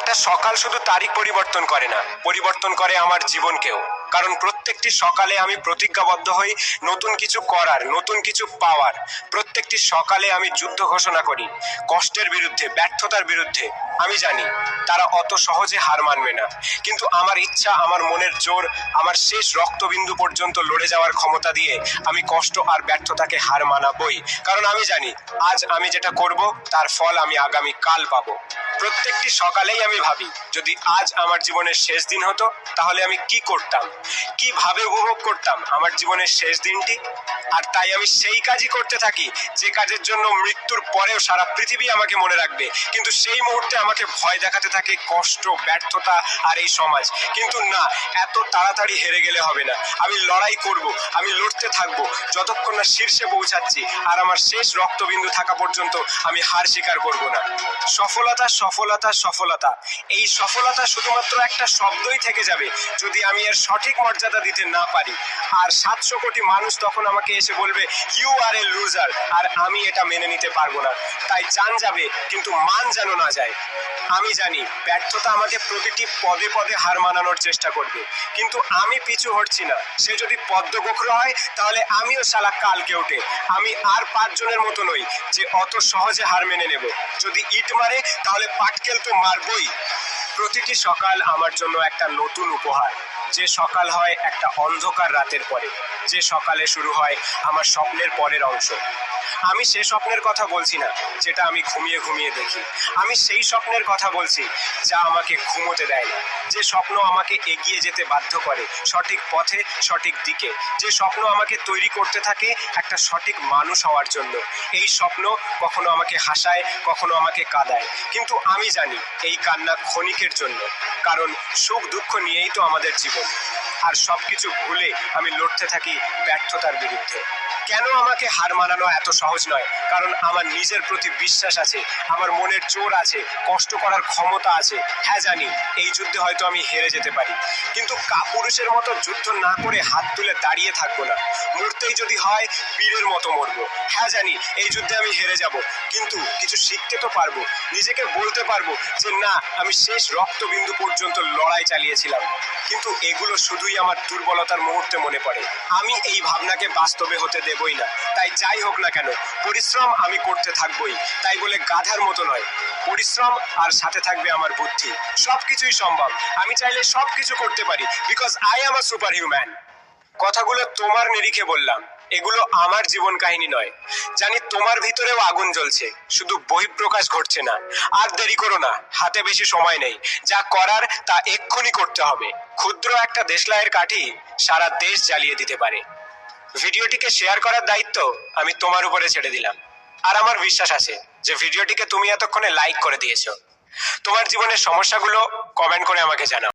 একটা সকাল শুধু তারিখ পরিবর্তন করে না, পরিবর্তন করে আমার জীবনকেও। কারণ প্রত্যেকটি সকালে আমি প্রতিজ্ঞাবদ্ধ হই নতুন কিছু করার, নতুন কিছু পাওয়ার। প্রত্যেকটি সকালে আমি যুদ্ধ ঘোষণা করি কষ্টের বিরুদ্ধে, ব্যর্থতার বিরুদ্ধে। আমি জানি তারা অত সহজে হার মানবে না, কিন্তু আমার ইচ্ছা, আমার মনের জোর, আমার শেষ রক্তবিন্দু পর্যন্ত লড়ে যাওয়ার ক্ষমতা দিয়ে আমি কষ্ট আর ব্যর্থতাকে হার মানাবই। কারণ আমি জানি আজ আমি যেটা করব তার ফল আমি আগামী কাল পাবো। প্রত্যেকটি সকালেই আমি ভাবি, যদি আজ আমার জীবনের শেষ দিন হতো তাহলে আমি কি করতাম, কিভাবে উপভোগ করতাম আমার জীবনের শেষ দিনটি। আর তাই আমি সেই কাজই করতে থাকি যে কাজের জন্য মৃত্যুর পরেও সারা পৃথিবী আমাকে মনে রাখবে। কিন্তু সেই মুহূর্তে আমাকে ভয় দেখাতে থাকে কষ্ট, ব্যর্থতা আর এই সমাজ। কিন্তু না, এত তাড়াতাড়ি হেরে গেলে হবে না। আমি লড়াই করব, আমি লড়তে থাকবো যতক্ষণ না শীর্ষে পৌঁছাচ্ছি। আর আমার শেষ রক্তবিন্দু থাকা পর্যন্ত আমি হার স্বীকার করব না। সফলতা, সফলতা, সফলতা, এই সফলতা শুধুমাত্র একটা শব্দই থেকে যাবে যদি আমি এর সঠিক মর্যাদা দিতে না পারি। আর 700 কোটি মানুষ তখন আমাকে এসে বলবে ইউ আর এ লুজার, আর আমি এটা মেনে নিতে পারবো না। তাই জান যাবে কিন্তু মান যেন না যায়। আমি জানি ব্যর্থতা আমাকে প্রতিটি পদে পদে হার মানানোর চেষ্টা করবে, কিন্তু আমি পিছু হটছি না। সে যদি পদ্ম গোখরো হয় তাহলে আমিও শালা কালকে ওঠে। আমি আর 5 জনের মতো নই যে অত সহজে হার মেনে নেব। যদি ইট মারে তাহলে পাটকেল তো মারবই। প্রতিটি সকাল আমার জন্য একটা নতুন উপহার। যে সকাল হয় একটা অন্ধকার রাতের পরে, যে সকালে শুরু হয় আমার স্বপ্নের পরের অংশ। আমি সে স্বপ্নের কথা বলছি না যেটা আমি ঘুমিয়ে ঘুমিয়ে দেখি। আমি সেই স্বপ্নের কথা বলছি যা আমাকে ঘুমোতে দেয় না, যে স্বপ্ন আমাকে এগিয়ে যেতে বাধ্য করে সঠিক পথে, সঠিক দিকে। যে স্বপ্ন আমাকে তৈরি করতে থাকে একটা সঠিক মানুষ হওয়ার জন্য। এই স্বপ্ন কখনো আমাকে হাসায়, কখনো আমাকে কাঁদায়, কিন্তু আমি জানি এই কান্না ক্ষণিকের জন্য। কারণ সুখ দুঃখ নিয়েই তো আমাদের জীবন। আর সবকিছু ভুলে আমি লড়তে থাকি ব্যর্থতার বিরুদ্ধে। কেন আমাকে হার মানানো এত সহজ নয়? কারণ আমার নিজের প্রতি বিশ্বাস আছে, আমার মনের জোর আছে, কষ্ট করার ক্ষমতা আছে। হ্যাঁ জানি এই যুদ্ধে হয়তো আমি হেরে যেতে পারি, কিন্তু কাপুরুষের মতো যুদ্ধ না করে হাত তুলে দাঁড়িয়ে থাকবো না। মরতেই যদি হয় বীরের মতো মরবো। হ্যাঁ জানি এই যুদ্ধে আমি হেরে যাব, কিন্তু কিছু শিখতে তো পারবো। নিজেকে বলতে পারবো যে না, আমি শেষ রক্তবিন্দু পর্যন্ত লড়াই চালিয়েছিলাম। কিন্তু এগুলো শুধুই আমার দুর্বলতার মুহূর্তে মনে পড়ে। আমি এই ভাবনাকে বাস্তবে হতে দেবই না। তাই যাই হোক না কেন, পরিশ্রম আমি করতে থাকবোই। তাই বলে গাধার মতো নয়, পরিশ্রম আর সাথে থাকবে আমার বুদ্ধি। সবকিছুই সম্ভব। আমি চাইলে সবকিছু করতে পারি, because I am a super human. কথাগুলো তোমার নিরিখে বললাম, এগুলো আমার জীবন কাহিনী নয়। জানি তোমার ভিতরেও আগুন জ্বলছে, শুধু বহিঃপ্রকাশ ঘটছে না। আর দেরি করো না, হাতে বেশি সময় নেই। যা করার তা এক্ষুনি করতে হবে। ক্ষুদ্র একটা দেশলাইয়ের কাঠি সারা দেশ জ্বালিয়ে দিতে পারে। ভিডিওটিকে শেয়ার করার দায়িত্ব আমি তোমার উপরে ছেড়ে দিলাম। আর আমার বিশ্বাস আছে যে ভিডিওটিকে তুমি এতক্ষণে লাইক করে দিয়েছো। তোমার জীবনের সমস্যাগুলো কমেন্ট করে আমাকে জানাও।